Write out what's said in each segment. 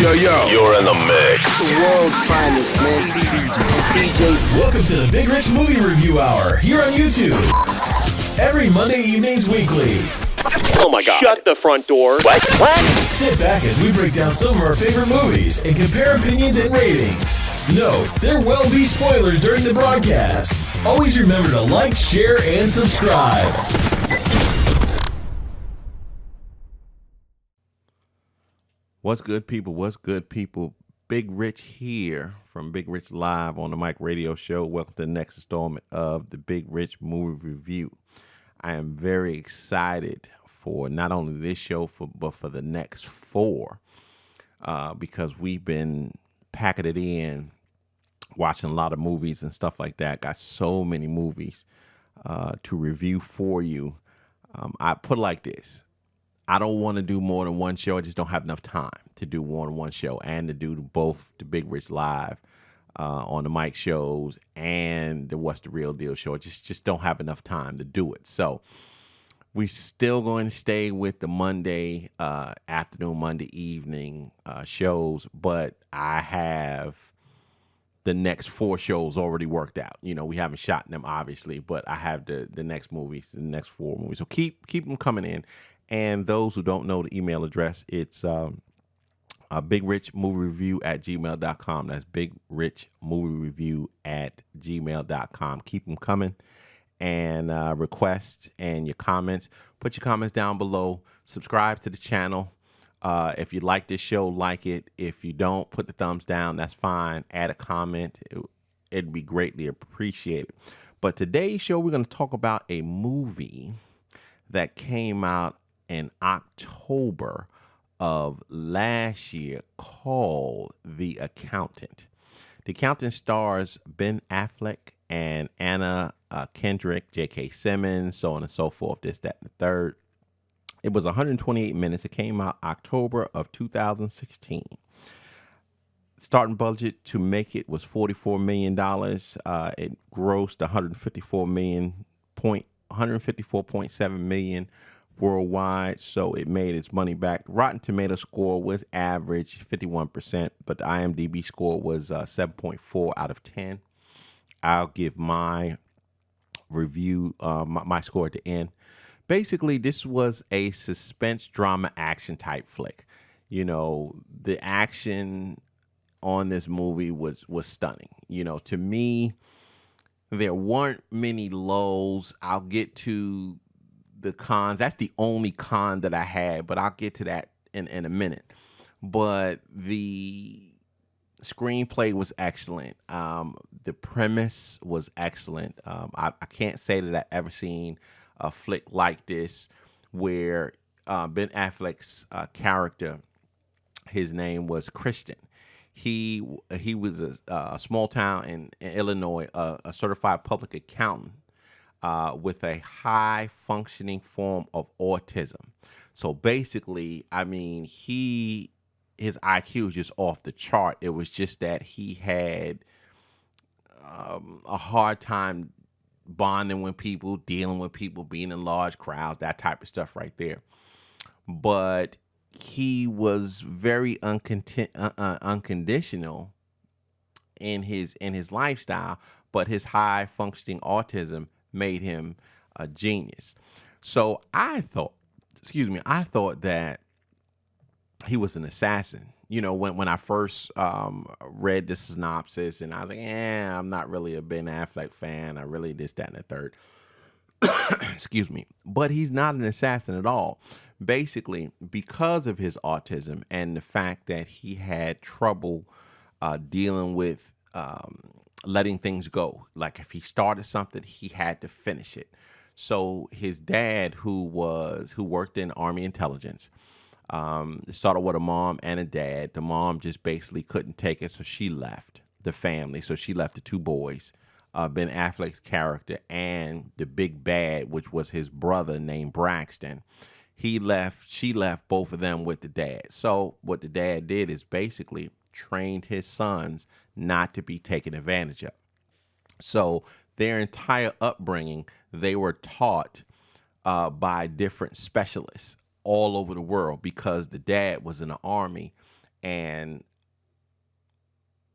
You're in the mix. The world's finest, man. DJ. Welcome to the Big Rich Movie Review Hour here on YouTube. Every Monday evenings weekly. Oh my God. Shut the front door. What? Sit back as we break down some of our favorite movies and compare opinions and ratings. Note, there will be spoilers during the broadcast. Always remember to like, share, and subscribe. What's good, people? What's good, people? Big Rich here from Big Rich Live on the Mic Radio Show. Welcome to the next installment of the Big Rich Movie Review. I am very excited for not only this show, but for the next four, because we've been packing it in, watching a lot of movies and stuff like that. Got so many movies to review for you. I put it like this. I don't want to do more than one show. I just don't have enough time to do more than one show and to do both the Big Rich Live on the mic shows and the What's the Real Deal show. I just don't have enough time to do it. So we're still going to stay with the Monday afternoon, Monday evening shows, but I have the next four shows already worked out. You know, we haven't shot them, obviously, but I have the next movies, the next four movies. So keep them coming in. And those who don't know the email address, it's bigrich.moviereview@gmail.com. That's bigrich.moviereview@gmail.com. Keep them coming. And requests and your comments. Put your comments down below. Subscribe to the channel. If you like this show, like it. If you don't, put the thumbs down. That's fine. Add a comment. It'd be greatly appreciated. But today's show, we're going to talk about a movie that came out in October of last year called The Accountant. The Accountant stars Ben Affleck and Anna Kendrick, J.K. Simmons, so on and so forth, this, that, and the third. It was 128 minutes. It came out October of 2016. Starting budget to make it was $44 million. It grossed 154.7 million worldwide, so it made its money back. Rotten Tomato score was average, 51%, but the IMDb score was 7.4 out of 10. I'll give my review, my score at the end. Basically, this was a suspense drama action type flick. You know, the action on this movie was stunning. You know, to me, there weren't many lows. I'll get to the cons. That's the only con that I had, but I'll get to that in a minute. But the screenplay was excellent. The premise was excellent. I can't say that I've ever seen a flick like this where Ben Affleck's character, his name was Christian. He was a small town in Illinois, a certified public accountant with a high functioning form of autism. So basically, I mean, his IQ was just off the chart. It was just that he had a hard time bonding with people, dealing with people, being in large crowds, that type of stuff right there. But he was very unconditional in his lifestyle, but his high functioning autism made him a genius. So I thought that he was an assassin. You know, when I first read the synopsis, and I was like, I'm not really a Ben Affleck fan. I really this, that, and the third. Excuse me. But he's not an assassin at all. Basically, because of his autism and the fact that he had trouble dealing with letting things go. Like if he started something, he had to finish it. So his dad, who worked in Army intelligence, started with a mom and a dad. The mom just basically couldn't take it, so she left the family. So she left the two boys, Ben Affleck's character, and the big bad, which was his brother named Braxton. She left both of them with the dad. So what the dad did is basically trained his sons not to be taken advantage of. So their entire upbringing, they were taught by different specialists all over the world because the dad was in the Army And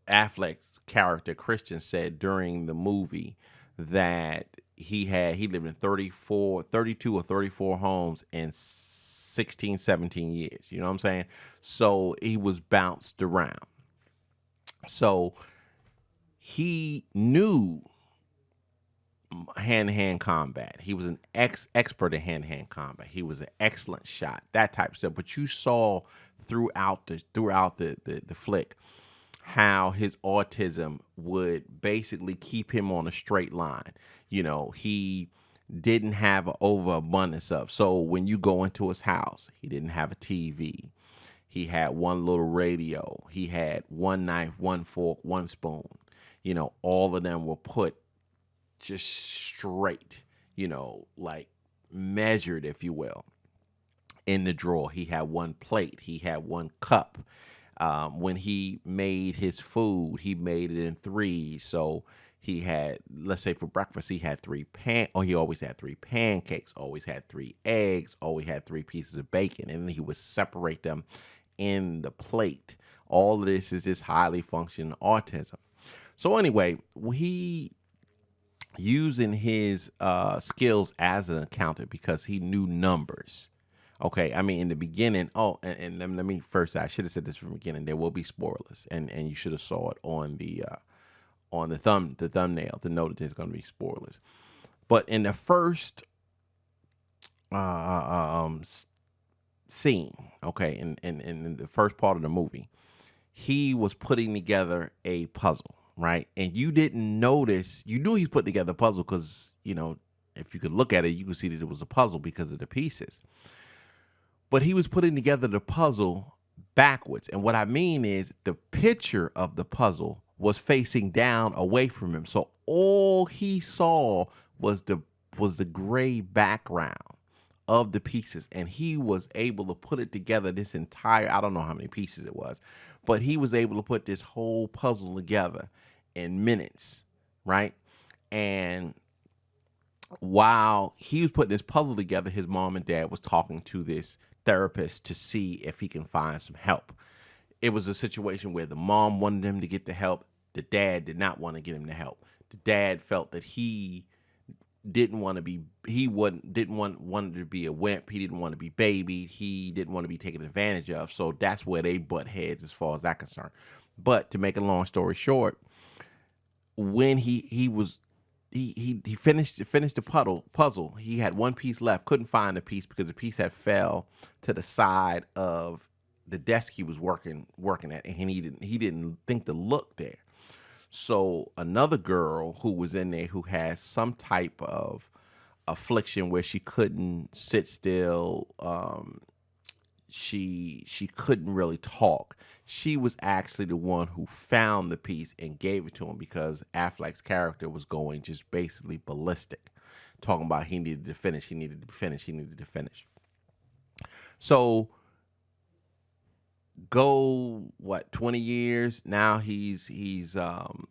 Affleck's character Christian said during the movie that he lived in 32 or 34 homes in 16, 17 years. You know what I'm saying? So he was bounced around. So he knew hand-to-hand combat. He was an expert at hand-to-hand combat. He was an excellent shot, that type of stuff. But you saw throughout the flick how his autism would basically keep him on a straight line. You know, he didn't have an overabundance of. So when you go into his house, he didn't have a TV. He had one little radio. He had one knife, one fork, one spoon. You know, all of them were put just straight, you know, like measured, if you will, in the drawer. He had one plate. He had one cup. When he made his food, he made it in threes. So he had, let's say for breakfast, he had he always had 3 pancakes, always had 3 eggs, always had 3 pieces of bacon, and then he would separate them in the plate. All of this is this highly functioning autism. So anyway, he using his skills as an accountant because he knew numbers. Okay, I mean, in the beginning, and let me first, I should have said this from the beginning, there will be spoilers, and you should have saw it on the thumbnail to know that there's going to be spoilers. But in the first scene, okay, in the first part of the movie, he was putting together a puzzle, right? And you didn't notice, you knew he put together a puzzle because, you know, if you could look at it, you could see that it was a puzzle because of the pieces. But he was putting together the puzzle backwards. And what I mean is the picture of the puzzle was facing down away from him. So all he saw was the gray background of the pieces. And he was able to put it together, this entire, I don't know how many pieces it was, but he was able to put this whole puzzle together in minutes, right? And while he was putting this puzzle together, his mom and dad was talking to this therapist to see if he can find some help. It was a situation where the mom wanted him to get the help. The dad did not want to get him the help. The dad felt that he didn't want to be, wanted to be a wimp. He didn't want to be babied. He didn't want to be taken advantage of. So that's where they butt heads as far as that concerned. But to make a long story short, when he finished the puzzle. He had one piece left, couldn't find the piece because the piece had fell to the side of the desk he was working at, and he didn't think to look there. So another girl who was in there who has some type of affliction where she couldn't sit still, she couldn't really talk. She was actually the one who found the piece and gave it to him because Affleck's character was going just basically ballistic, talking about he needed to finish. So go 20 years now. He's an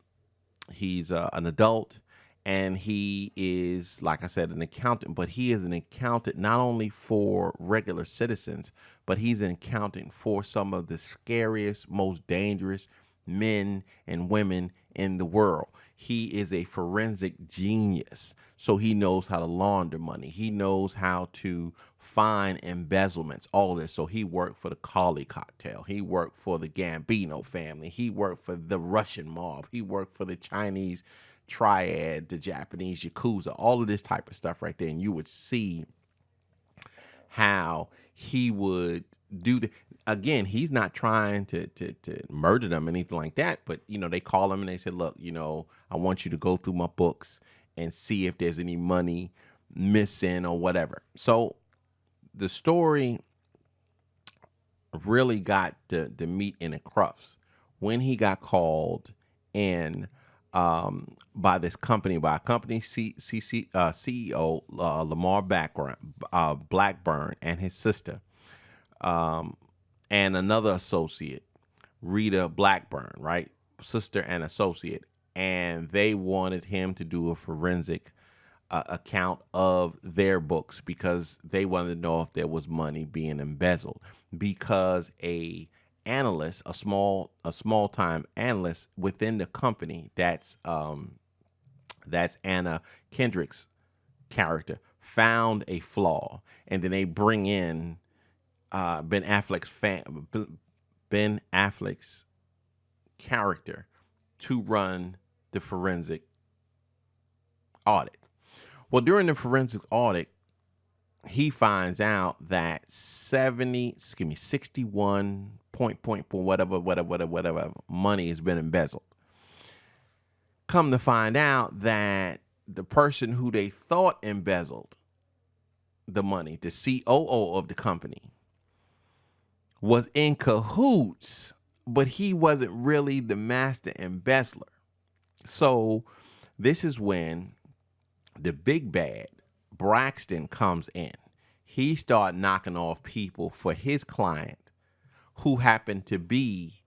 adult. And he is, like I said, an accountant, but he is an accountant not only for regular citizens, but he's an accountant for some of the scariest, most dangerous men and women in the world. He is a forensic genius. So he knows how to launder money. He knows how to find embezzlements, all this. So he worked for the Carly Cocktail. He worked for the Gambino family. He worked for the Russian mob. He worked for the Chinese triad, the Japanese Yakuza, all of this type of stuff right there. And you would see how he would do again, he's not trying to murder them or anything like that, but you know, they call him and they said, look, you know, I want you to go through my books and see if there's any money missing or whatever. So the story really got the meat in the crux when he got called in by a company CEO, Lamar Blackburn and his sister, and another associate, Rita Blackburn, right? Sister and associate. And they wanted him to do a forensic account of their books because they wanted to know if there was money being embezzled, because a analyst, a small time analyst within the company. That's Anna Kendrick's character, found a flaw, and then they bring in Ben Affleck's character to run the forensic audit. Well, during the forensic audit, he finds out that 61 point whatever money has been embezzled. Come to find out that the person who they thought embezzled the money, the COO of the company, was in cahoots, but he wasn't really the master embezzler. So this is when the big bad, Braxton, comes in. He started knocking off people for his client, who happened to be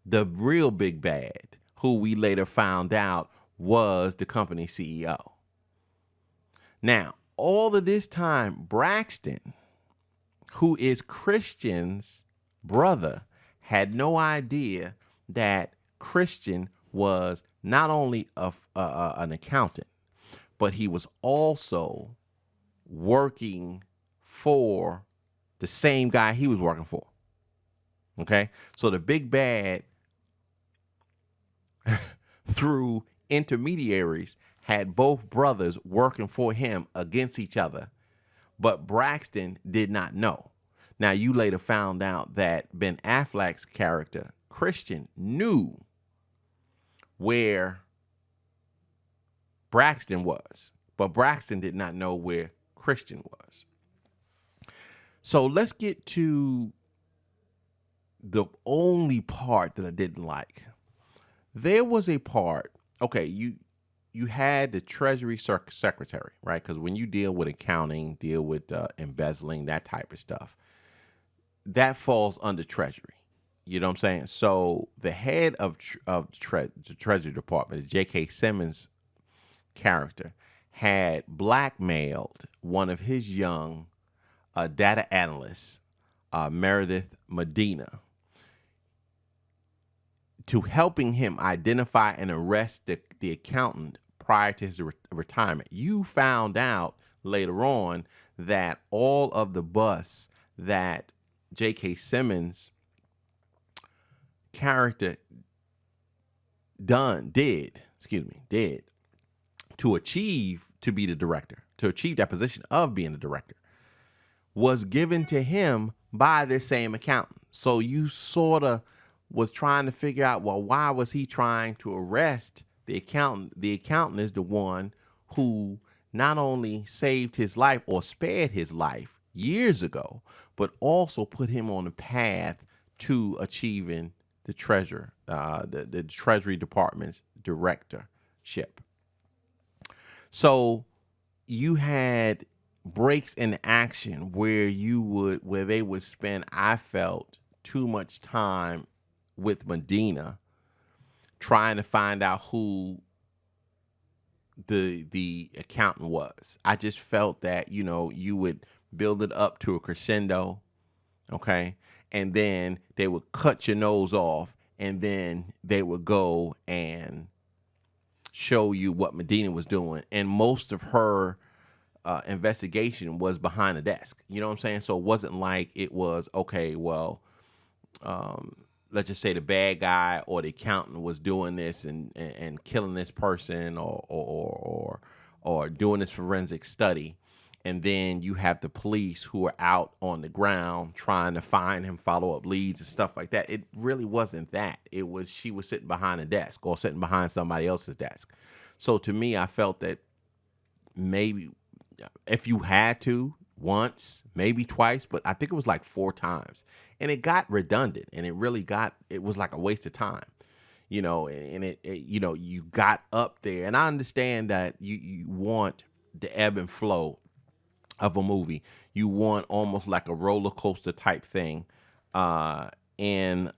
the real big bad, who we later found out was the company CEO. Now, all of this time, Braxton, who is Christian's brother, had no idea that Christian was not only an accountant, but he was also working for the same guy he was working for. Okay? So the big bad, through intermediaries, had both brothers working for him against each other, but Braxton did not know. Now, you later found out that Ben Affleck's character, Christian, knew where Braxton was, but Braxton did not know where Christian was. So let's get to the only part that I didn't like. There was a part, okay, you had the Treasury secretary, right? Because when you deal with accounting, deal with embezzling, that type of stuff, that falls under Treasury. You know what I'm saying? So the head of the Treasury Department, J.K. Simmons' character, had blackmailed one of his young data analysts, Meredith Medina, to helping him identify and arrest the accountant prior to his retirement. You found out later on that all of the busts that J.K. Simmons' character did to achieve to be the director, to achieve that position of being the director, was given to him by this same accountant. So you sort of was trying to figure out, well, why was he trying to arrest the accountant? The accountant is the one who not only saved his life or spared his life years ago, but also put him on the path to achieving the the Treasury Department's directorship. So you had breaks in action where they would spend, I felt, too much time with Medina trying to find out who the accountant was. I just felt that, you would build it up to a crescendo, okay? And then they would cut your nose off, and then they would go and show you what Medina was doing. And most of her investigation was behind the desk. You know what I'm saying? So it wasn't like it was, okay, well, let's just say the bad guy or the accountant was doing this and killing this person or doing this forensic study. And then you have the police who are out on the ground trying to find him, follow up leads and stuff like that. It really wasn't that. It was she was sitting behind a desk or sitting behind somebody else's desk. So to me, I felt that maybe if you had to, once, maybe twice, but I think it was like 4 times. And it got redundant, and it was like a waste of time. And it you got up there. And I understand that you want the ebb and flow of a movie. You want almost like a roller coaster type thing in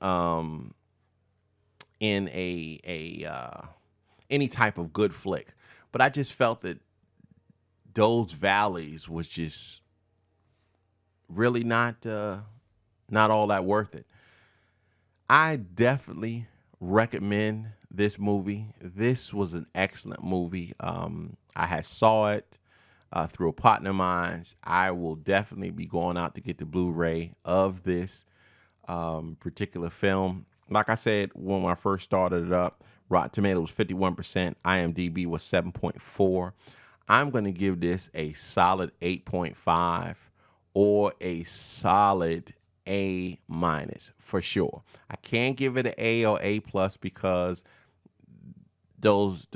any type of good flick. But I just felt that those valleys was just really not all that worth it. I definitely recommend this movie. This was an excellent movie. I had saw it through a partner of mine. I will definitely be going out to get the Blu-ray of this particular film. Like I said, when I first started it up, Rotten Tomatoes was 51%. IMDb was 7.4. I'm going to give this a solid 8.5 or a solid A minus for sure. I can't give it an A or A plus because those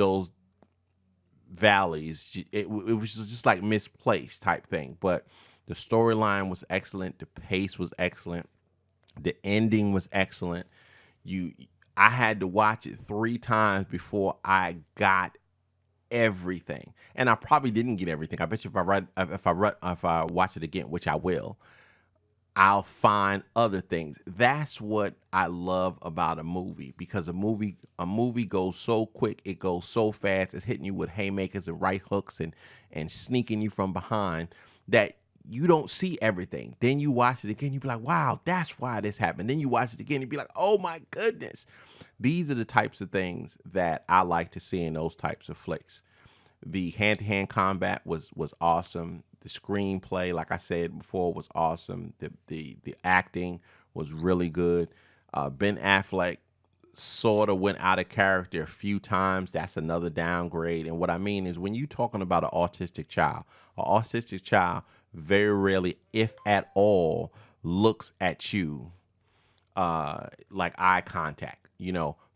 valleys, it was just like misplaced type thing. But the storyline was excellent. The pace was excellent. The ending was excellent. I had to watch it 3 times before I got everything, and I probably didn't get everything. I bet you if I watch it again, which I will, I'll find other things. That's what I love about a movie, because a movie goes so quick, it goes so fast, it's hitting you with haymakers and right hooks and sneaking you from behind that you don't see everything. Then you watch it again, you be like, wow, that's why this happened. Then you watch it again, you be like, oh my goodness. These are the types of things that I like to see in those types of flicks. The hand-to-hand combat was awesome. The screenplay, like I said before, was awesome. The acting was really good. Ben Affleck sort of went out of character a few times. That's another downgrade. And what I mean is, when you're talking about an autistic child very rarely, if at all, looks at you like eye contact.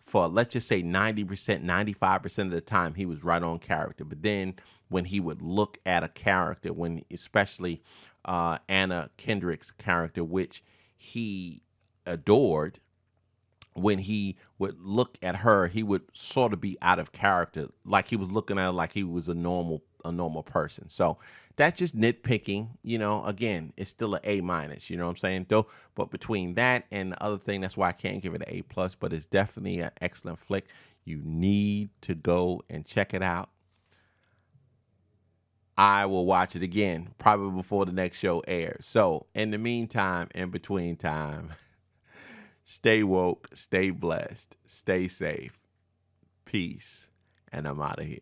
For let's just say 90%, 95% of the time, he was right on character. But then when he would look at a character, especially Anna Kendrick's character, which he adored, when he would look at her, he would sort of be out of character, like he was looking at her like he was a normal person. So that's just nitpicking. Again, it's still an A minus. You know what I'm saying? Though, but between that and the other thing, that's why I can't give it an A plus. But it's definitely an excellent flick. You need to go and check it out. I will watch it again, probably before the next show airs. So in the meantime, in between time, stay woke, stay blessed, stay safe. Peace. And I'm out of here.